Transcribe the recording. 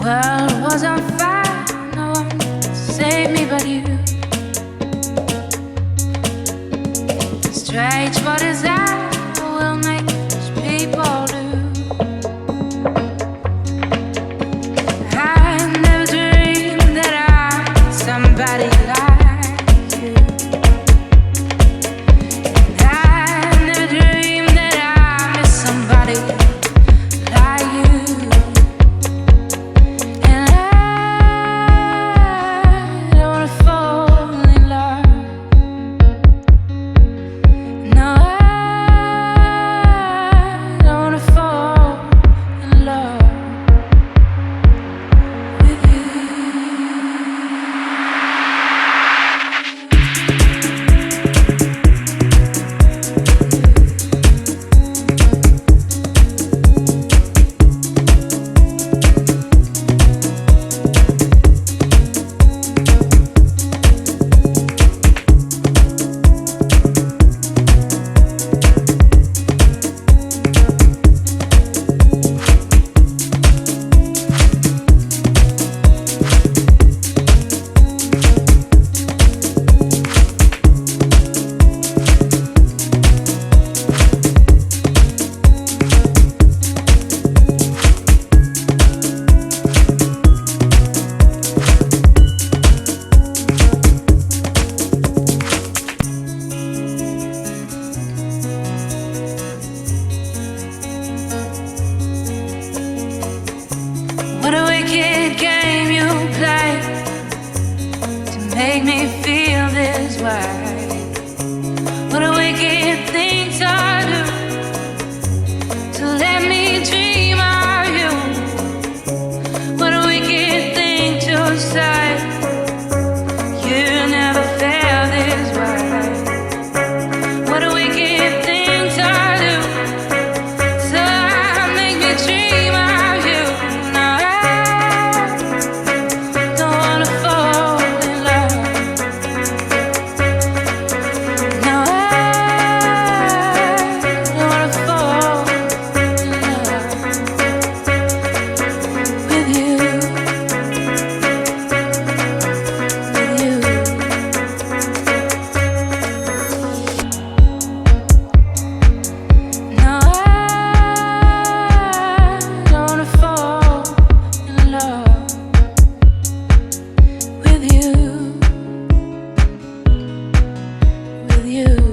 world was on fire, no one saved me but you. Strange, what is that will make people do? I never dreamed that I'm somebody like you. I never dreamed that I miss somebody like you. And I don't wanna fall in love. No, I don't wanna fall in love with you. What a wicked game you play to make me feel this way. What a wicked thing to do to let me dream of you. What a wicked thing to say. You never felt this way. What a wicked thing to do to make me dream of you. Now I don't wanna fall in love. No, I don't wanna fall in love with you. With you. No, I don't wanna fall in love with you. With you.